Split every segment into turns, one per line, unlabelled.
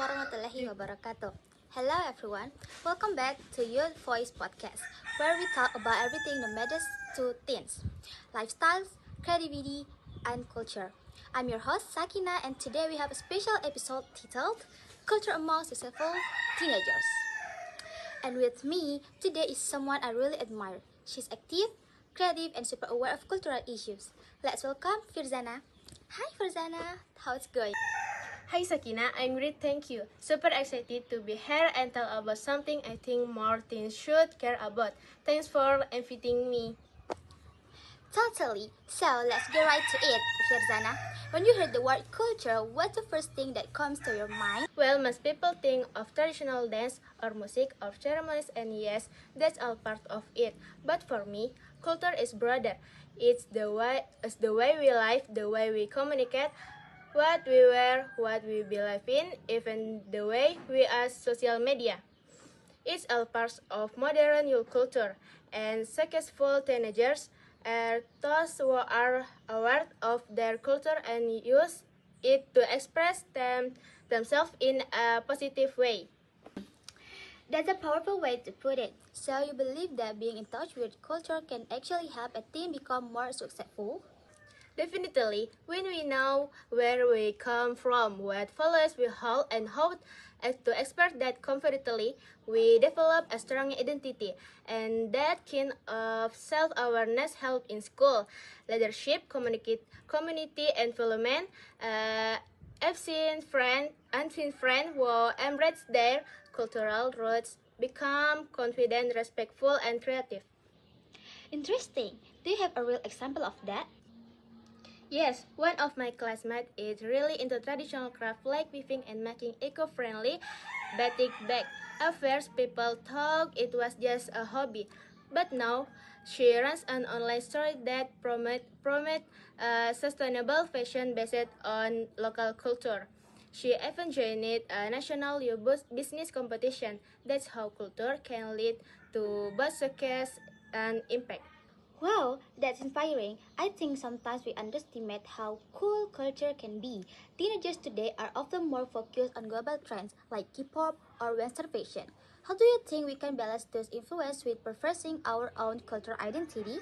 warahmatullahi wabarakatuh. Hello everyone, welcome back to Youth Voice Podcast, where we talk about everything that matters to teens, lifestyles, creativity, and culture. I'm your host Sakina, and today we have a special episode titled Culture Among Successful Teenagers. And with me today is someone I really admire. She's active, creative, and super aware of cultural issues. Let's welcome Firzana. Hi Firzana, how's it going?
Hi Sakina, I'm great, thank you. Super excited to be here and tell about something I think more teens should care about. Thanks for inviting me.
Totally. So let's get right to it, Firzana. When you hear the word culture, what's the first thing that comes to your mind?
Well, most people think of traditional dance or music or ceremonies, and yes, that's all part of it. But for me, culture is broader. It's the way we live, the way we communicate, what we wear, what we believe in, even the way we use social media. It's all part of modern youth culture, and successful teenagers are those who are aware of their culture and use it to express themselves in a positive way.
That's a powerful way to put it. So you believe that being in touch with culture can actually help a teen become more successful?
Definitely, when we know where we come from, what values we hold, and how to express that confidently, we develop a strong identity, and that kind of self-awareness help in school, leadership, community involvement. I've seen friends who embrace their cultural roots, become confident, respectful, and creative.
Interesting. Do you have a real example of that?
Yes, one of my classmates is really into traditional craft like weaving and making eco-friendly batik bag. At first, people thought it was just a hobby, but now she runs an online store that promote sustainable fashion based on local culture. She even joined a national youth business competition. That's how culture can lead to both success and impact.
Wow, that's inspiring. I think sometimes we underestimate how cool culture can be. Teenagers today are often more focused on global trends like K-pop or Western fashion. How do you think we can balance those influences with preserving our own cultural identity?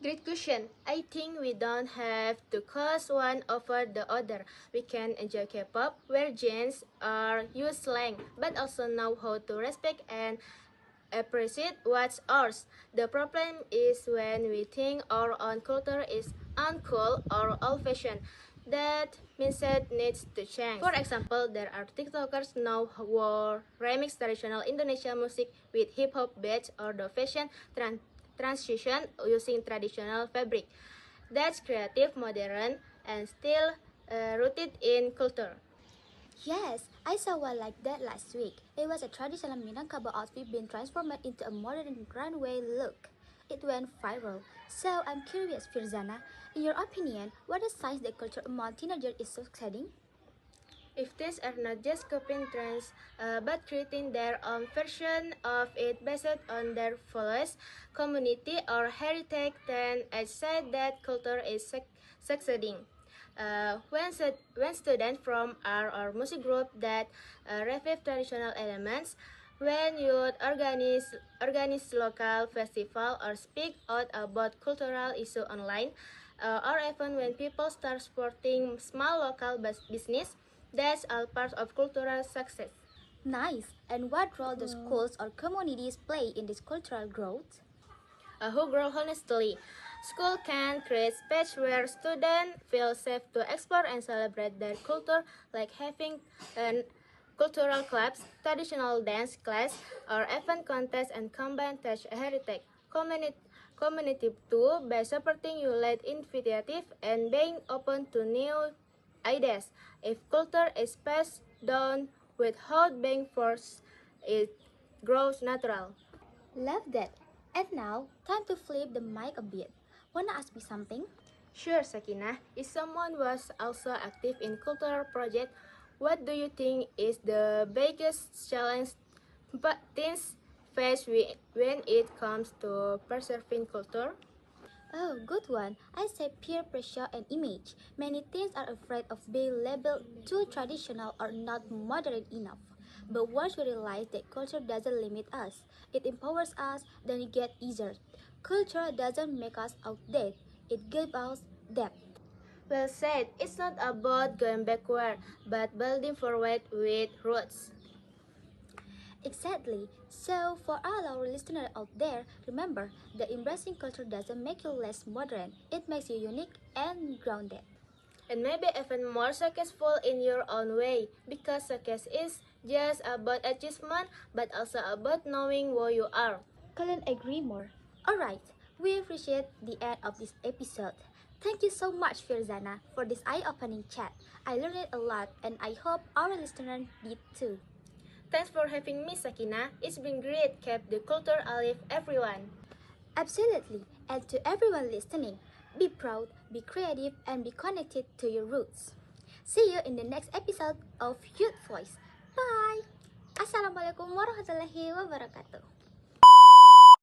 Great question. I think we don't have to choose one over the other. We can enjoy K-pop, wear jeans, or use slang, but also know how to respect and appreciate what's ours. The problem is when we think our own culture is uncool or old-fashioned. That mindset needs to change. For example, there are TikTokers now who remix traditional Indonesian music with hip-hop beats or the fashion transition using traditional fabric. That's creative, modern, and still rooted in culture.
Yes, I saw one like that last week. It was a traditional Minangkabau outfit being transformed into a modern runway look. It went viral. So I'm curious, Firzana, in your opinion, what are signs that culture among teenagers is succeeding?
If these are not just copying trends, but creating their own version of it based on their values, community, or heritage, then I say that culture is succeeding. When students from our or music group that revive traditional elements, when youth organize local festival or speak out about cultural issue online, or even when people start supporting small local business, that's all part of cultural success.
Nice. And what role do schools or communities play in this cultural growth?
Who grow honestly. School can create space where students feel safe to explore and celebrate their culture, like having cultural clubs, traditional dance class, or event contests and combine touch heritage. Community too, by supporting you led initiative and being open to new ideas. If culture is passed down without being forced, it grows natural.
Love that. And now, time to flip the mic a bit. Wanna ask me something?
Sure, Sakina. If someone was also active in cultural project, what do you think is the biggest challenge teens face when it comes to preserving culture?
Oh, good one. I say peer pressure and image. Many teens are afraid of being labeled too traditional or not modern enough. But once we realize that culture doesn't limit us, it empowers us, then it gets easier. Culture doesn't make us outdated, it gives us depth.
Well said, it's not about going backward, but building forward with roots.
Exactly. So, for all our listeners out there, remember that embracing culture doesn't make you less modern, it makes you unique and grounded.
And maybe even more successful in your own way, because success is just about achievement, but also about knowing who you are.
Couldn't agree more. Alright, we appreciate the end of this episode. Thank you so much, Firzana, for this eye opening chat. I learned a lot and I hope our listeners did too.
Thanks for having me, Sakina. It's been great. Keep the culture alive, everyone.
Absolutely, and to everyone listening, be proud, be creative, and be connected to your roots. See you in the next episode of Youth Voice. Bye! Assalamualaikum warahmatullahi wabarakatuh.